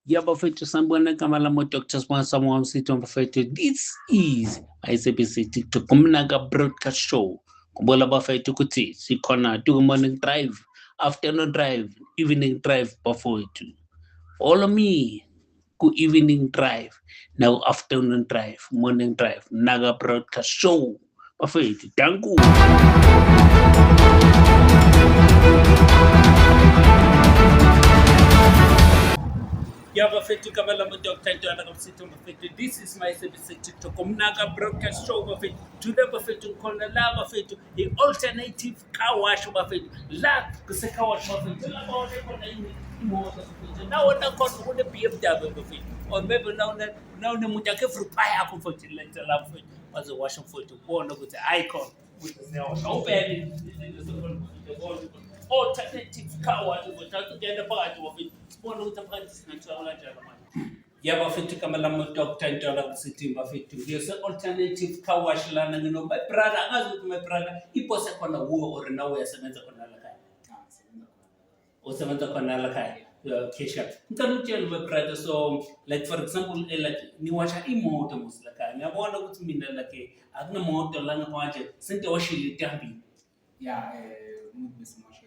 Yeah, bafethu sanibona igama lami uDr. Sibonga Msithi bafethu. This is ISABC TikTok kumnaka broadcast show. Kubola bafethu ukuthi sikhona to morning drive, afternoon drive, evening drive bafethu. Follow me ku evening drive, now afternoon drive, morning drive, naga broadcast show. Bafethu, danku. Yeah, bafethu igama lami uDr. Ntwana Msithi bafethu. This is my ISABC TikTok kumnaka broadcast show bafethu. Today bafethu khona la bafethu i-alternative car wash bafethu. La kuse car wash bafethu. La bawona khona imoto bafethu. Nawo nakhona kune BMW bafethu. Or maybe now umuntu akhe frupa yakho bafethu letha la bafethu. Bazowasha bafethu kubona ukuthi icon ukuthi siyawasha. Ubheke alternative car wash bafethu. Ngene phakathi bafethu. Sibona ukuthi phakathi singathola kanjani manje. Yeah, bafethu igama lami uDr. Ntwana Msithi bafethu. Ngiyose alternative car wash lana ngino my brother angazi ukuthi my brother ipose khona kuwo or nawe uyasebenza khona la khaya. Usebenza khona la khaya. Kesha. Ngicela ukutshela my brother, so like for example like niwasha imoto musla khaya. Ngiyabona ukuthi mina like akunemoto la ngaphandle sente washile itambi. Yeah, umuntu besimosha.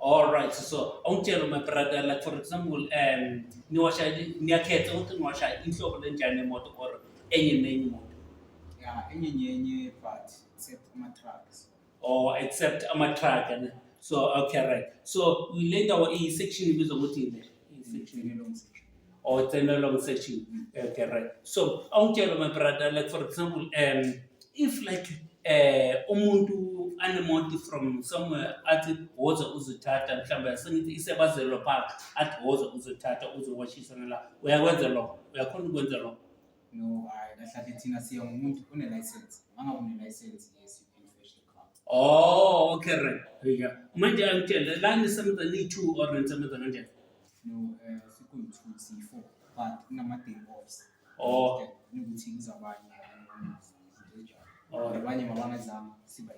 All right, so ungitshela my brother like for example niwasha niyakhetha ukuthi niwasha inhlobo lenjani emoto or enye nenye imoto. Yeah, enye but except ama-trucks. Or except ama-truck and so okay right. So we later our section ibizwa ukuthi ile Section long section. or it's a long section. Okay right. So ungitshela my brother like for example if like umuntu anemoto from somewhere athi woza uzithatha mhlawumbe sengithi isebazelo park athi woza uzithatha uzowashisa la uyakwenza lokho uyakhona ukwenza lokho. No, kahle thina siya umuntu une license. Manga une license yes you can fetch the car. Oh okay right. Yeah. Manje angitshela la nisebenza ni2 or nisebenza kanjani? No, siku2 C4 but kunama day offs. Oh. Ukuthi ngizabanye abanye mabangazama siba 3.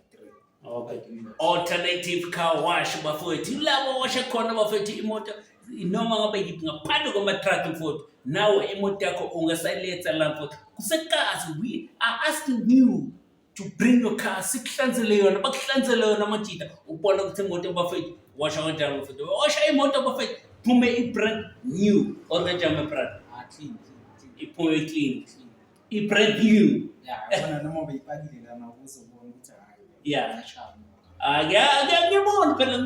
Okay. Alternative car wash bafowethu. Labo washa khona bafowethu imoto noma ngabe yipi ngaphandle kwama-truck mfowethu. Nawe imoto yakho ungasayiletha lapho. Kusekazi we are asking you to bring your car sikuhlanzele yona bakuhlanzele yona majita ubona ukuthi imoto bafowethu washa kanjani bafowethu. Washa imoto bafowethu phume i-brand new or kanjani brand. Clean. Iphume clean. I-brand new. Yeah, bona noma bayipakile lana uzobona ukuthi hayi. Yeah. Ngiyabona phela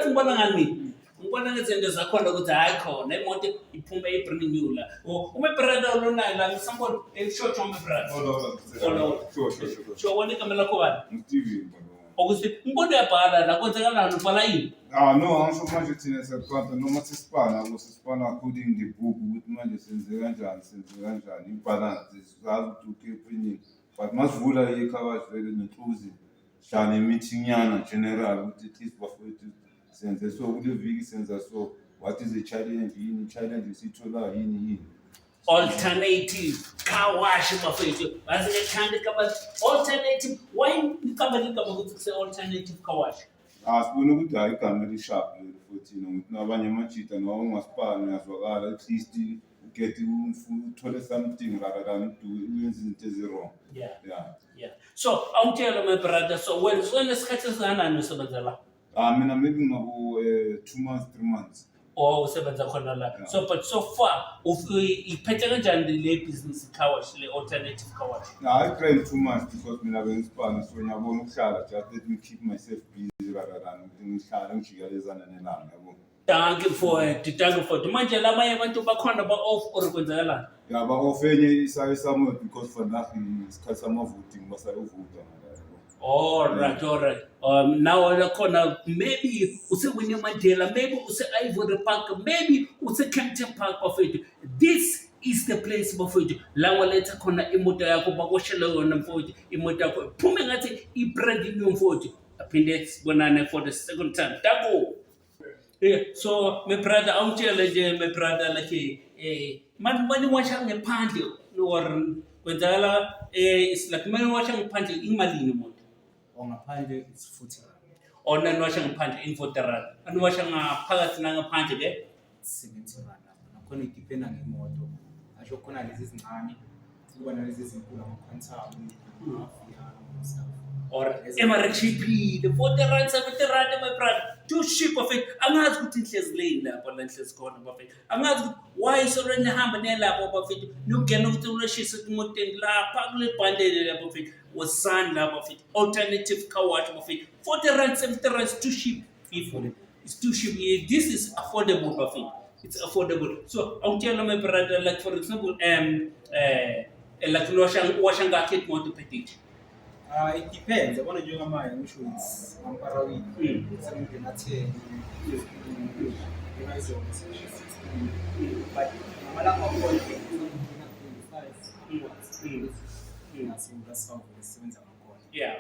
ngibona ngani. Ngibona ngezinto zakhona ukuthi hayi khona imoto iphume i-brand new la. Uma brother olonayo la somebody short on my brother. Sure. Sure wona igama lakho bani? TV. Ukuthi ngibona uyabhala la kwenzakalani ubhala yini? No, angisho manje thina siyaqala noma sisipana according the book ukuthi manje senze kanjani ibalance sizazi ukuthi ukepini but masivula icoverage vele neclose hlane meeting yana general ukuthi at least bafowethu senze so kule viki senza so what is the challenge challenge isithola yini Alternative car wash bafowethu. Bazingethanda kama alternative why nikamba ukuthi say alternative car wash. Sibona ukuthi hayi igama lisharp futhi nokuthi nabanye amajita noma ungasipana uyazwakala at least get uthole something rather than to wenza izinto ezirong. Yeah. So awutshela my brother, so when esikhathi esinganani usebenza la? Mina maybe ngabo 2 months 3 months. Oh usebenza khona la. So but so far iphethe kanjani le business car wash le alternative car wash? I train too much because mina bengisipana so ngiyabona ukuhlala just let me keep myself busy rather than ngihlala ngijikelezana nelanga yabo. Thank you for manje labanye abantu bakhona ba-off or kwenzakalani? Yeah, ba-off enye isaye somewhere because for that isikhathi sama-voting basayovuta. All right. Now lakhona maybe use-Winnie Mandela, maybe use-Ivory Park, maybe use-Kempton Park bafowethu. This is the place bafowethu la waletha khona imoto yakho bakoshela yona mfowethu imoto yakho iphume ngathi i-brand new mfowethu. Aphinde sibonane for the second time. Tako. Yeah, so my brother awutshele nje my brother like manje washa ngephandle or kwenzala is like manje washa ngephandle imalini imoto. Ngaphandle it's 40 rand. Ona niwasha ngaphandle in 40 rand. Aniwasha ngaphakathi nangaphandle ke 70 rand. khona idependa ngemoto. Asho khona lezi ezincane, kuba nalezi ezinkulu ama-Quantum, stuff. Or Emirates cheapile 40 rand 70 rand my brother too cheap of it angazi ukuthi inhlezi lane lapho la inhlezi khona bafethu angazi ukuthi why so nihamba nelapho bafethu nokungena ukuthi ulashisa emotweni lapha kule bandele lapho bafethu wasani lapho bafethu alternative car wash bafethu 40 rand 70 rand is too cheap people it's too cheap. This is affordable bafethu, it's affordable. So awutshela my brother like for example like washa ngakhe imoto petit. It depends. I want to do my insurance. I'm paranoid. Something that's here. But I'm not going to 25. That's how the 7s are going. Yeah.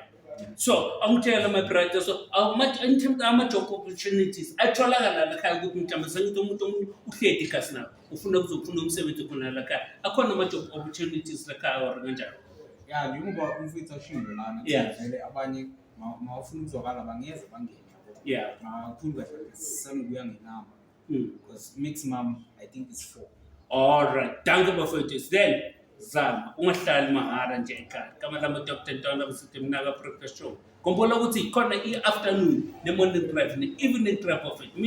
So I'm telling my brother, so how much in terms of much opportunities. I try la kaya ukuthi mtamba sengithi umuntu uhledi kasina. Ufuna ukuzofuna umsebenzi khona la kaya. Akhona much opportunities la kaya or kanjani. Yeah, njengoba umfethu ashilo lana vele abanye mawufuna ukuzwakala bangeze bangene yabo. Yeah. Kakhulu kahle sekuya ngenamba. Because maximum I think is 4. All right. Danke bafethu. Then zama ungahlali mahara nje ekhaya. Kama la Dr. Ntwana besithi mina ka breakfast show. Khumbula ukuthi khona i-afternoon ne-morning drive ne-evening drive bafethu.